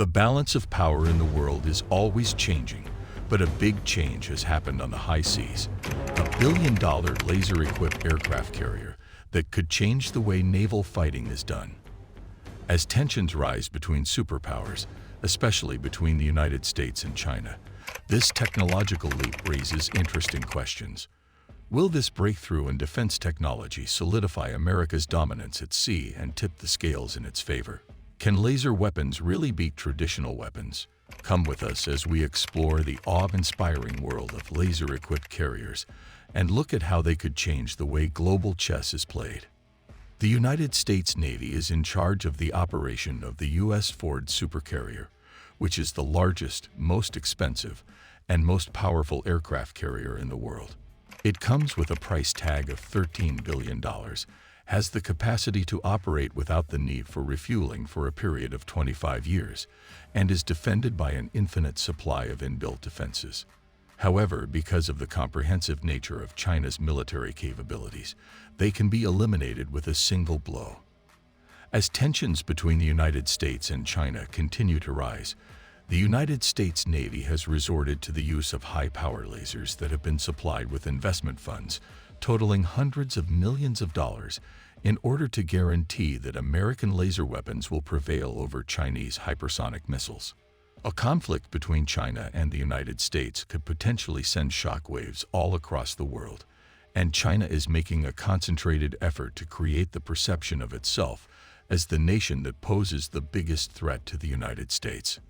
The balance of power in the world is always changing, but a big change has happened on the high seas. A billion-dollar laser-equipped aircraft carrier that could change the way naval fighting is done. As tensions rise between superpowers, especially between the United States and China, this technological leap raises interesting questions. Will this breakthrough in defense technology solidify America's dominance at sea and tip the scales in its favor? Can laser weapons really beat traditional weapons? Come with us as we explore the awe-inspiring world of laser-equipped carriers and look at how they could change the way global chess is played. The United States Navy is in charge of the operation of the U.S. Ford supercarrier, which is the largest, most expensive, and most powerful aircraft carrier in the world. It comes with a price tag of $13 billion, has the capacity to operate without the need for refueling for a period of 25 years, and is defended by an infinite supply of inbuilt defenses. However, because of the comprehensive nature of China's military capabilities, they can be eliminated with a single blow. As tensions between the United States and China continue to rise, the United States Navy has resorted to the use of high-power lasers that have been supplied with investment funds totaling hundreds of millions of dollars in order to guarantee that American laser weapons will prevail over Chinese hypersonic missiles. A conflict between China and the United States could potentially send shockwaves all across the world, and China is making a concentrated effort to create the perception of itself as the nation that poses the biggest threat to the United States.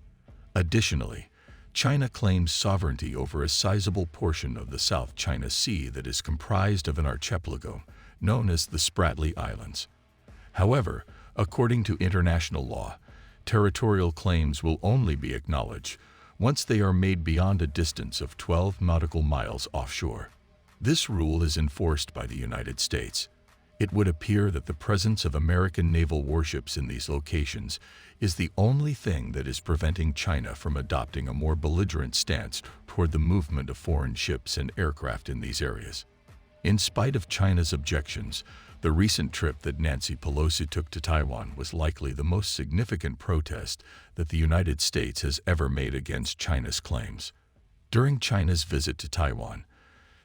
Additionally, China claims sovereignty over a sizable portion of the South China Sea that is comprised of an archipelago known as the Spratly Islands. However, according to international law, territorial claims will only be acknowledged once they are made beyond a distance of 12 nautical miles offshore. This rule is enforced by the United States. It would appear that the presence of American naval warships in these locations is the only thing that is preventing China from adopting a more belligerent stance toward the movement of foreign ships and aircraft in these areas. In spite of China's objections, the recent trip that Nancy Pelosi took to Taiwan was likely the most significant protest that the United States has ever made against China's claims. During China's visit to Taiwan,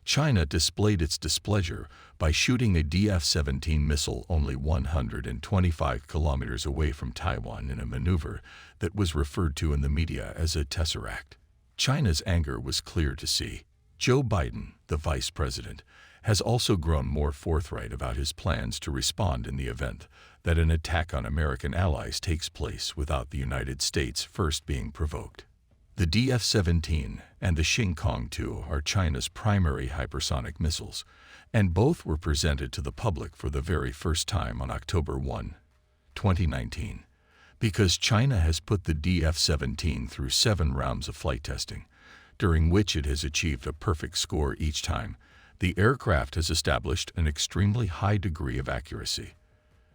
China displayed its displeasure by shooting a DF-17 missile only 125 kilometers away from Taiwan in a maneuver that was referred to in the media as a tesseract. China's anger was clear to see. Joe Biden, the vice president, has also grown more forthright about his plans to respond in the event that an attack on American allies takes place without the United States first being provoked. The DF-17 and the Xingkong-2 are China's primary hypersonic missiles, and both were presented to the public for the very first time on October 1, 2019. Because China has put the DF-17 through 7 rounds of flight testing, during which it has achieved a perfect score each time, the aircraft has established an extremely high degree of accuracy.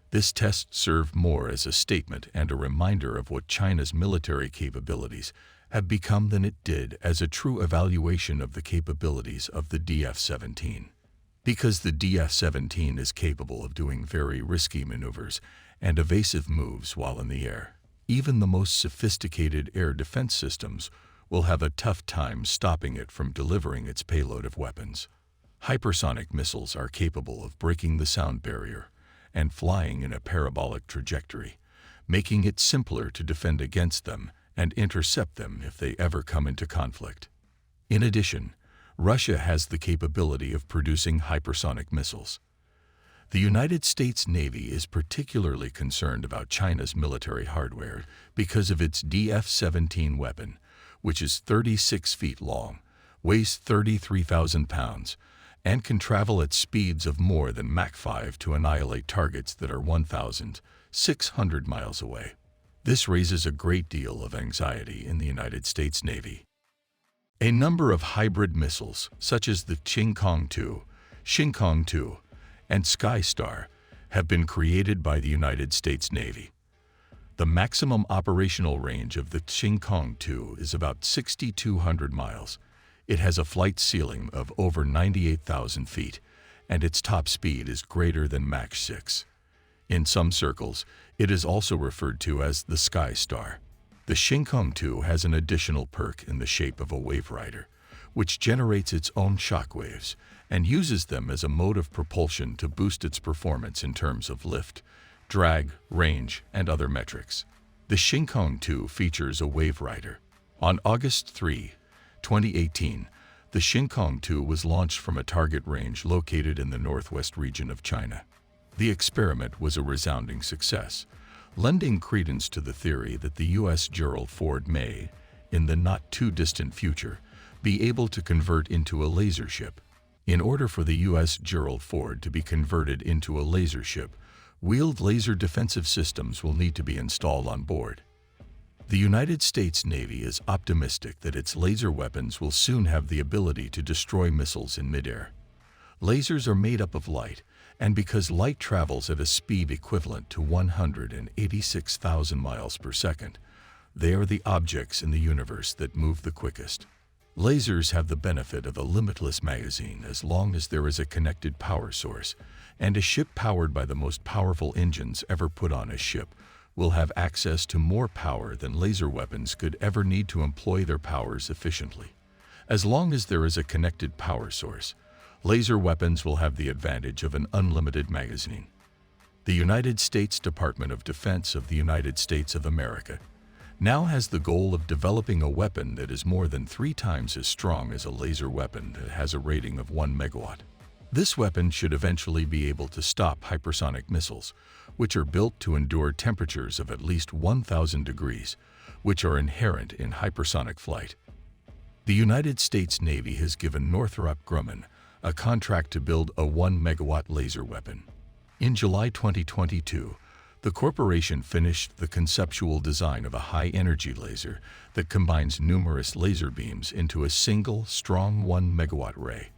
This test served more as a statement and a reminder of what China's military capabilities have become than it did as a true evaluation of the capabilities of the DF-17. Because the DF-17 is capable of doing very risky maneuvers and evasive moves while in the air, even the most sophisticated air defense systems will have a tough time stopping it from delivering its payload of weapons. Hypersonic missiles are capable of breaking the sound barrier and flying in a parabolic trajectory, making it simpler to defend against them and intercept them if they ever come into conflict. In addition, Russia has the capability of producing hypersonic missiles. The United States Navy is particularly concerned about China's military hardware because of its DF-17 weapon, which is 36 feet long, weighs 33,000 pounds, and can travel at speeds of more than Mach 5 to annihilate targets that are 1,600 miles away. This raises a great deal of anxiety in the United States Navy. A number of hybrid missiles, such as the Xingkong-2, and Sky Star, have been created by the United States Navy. The maximum operational range of the Xingkong-2 is about 6,200 miles. It has a flight ceiling of over 98,000 feet, and its top speed is greater than Mach 6. In some circles, it is also referred to as the Sky Star. The Xingkong 2 has an additional perk in the shape of a wave rider, which generates its own shock waves and uses them as a mode of propulsion to boost its performance in terms of lift, drag, range, and other metrics. The Xingkong 2 features a wave rider. On August 3, 2018, the Xingkong 2 was launched from a target range located in the northwest region of China. The experiment was a resounding success, lending credence to the theory that the USS Ford may, in the not-too-distant future, be able to convert into a laser ship. In order for the USS Ford to be converted into a laser ship, wheeled laser defensive systems will need to be installed on board. The United States Navy is optimistic that its laser weapons will soon have the ability to destroy missiles in midair. Lasers are made up of light, and because light travels at a speed equivalent to 186,000 miles per second, they are the objects in the universe that move the quickest. Lasers have the benefit of a limitless magazine as long as there is a connected power source, and a ship powered by the most powerful engines ever put on a ship will have access to more power than laser weapons could ever need to employ their powers efficiently. As long as there is a connected power source, laser weapons will have the advantage of an unlimited magazine. The United States Department of Defense of the United States of America now has the goal of developing a weapon that is more than 3 times as strong as a laser weapon that has a rating of 1 megawatt. This weapon should eventually be able to stop hypersonic missiles, which are built to endure temperatures of at least 1,000 degrees, which are inherent in hypersonic flight. The United States Navy has given Northrop Grumman a contract to build a 1 megawatt laser weapon. In July 2022, the corporation finished the conceptual design of a high-energy laser that combines numerous laser beams into a single, strong 1 megawatt ray.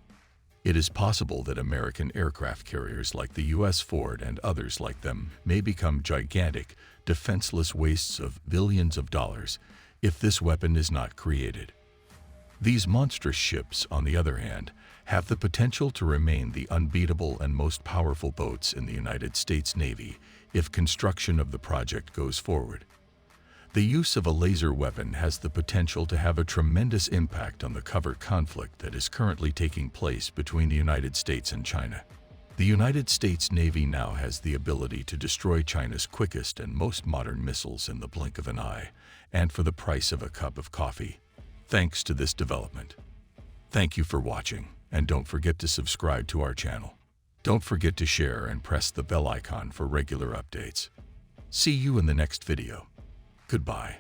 It is possible that American aircraft carriers like the USS Ford and others like them may become gigantic, defenseless wastes of billions of dollars if this weapon is not created. These monstrous ships, on the other hand, have the potential to remain the unbeatable and most powerful boats in the United States Navy if construction of the project goes forward. The use of a laser weapon has the potential to have a tremendous impact on the covert conflict that is currently taking place between the United States and China. The United States Navy now has the ability to destroy China's quickest and most modern missiles in the blink of an eye, and for the price of a cup of coffee. Thanks to this development. Thank you for watching, and don't forget to subscribe to our channel. Don't forget to share and press the bell icon for regular updates. See you in the next video. Goodbye.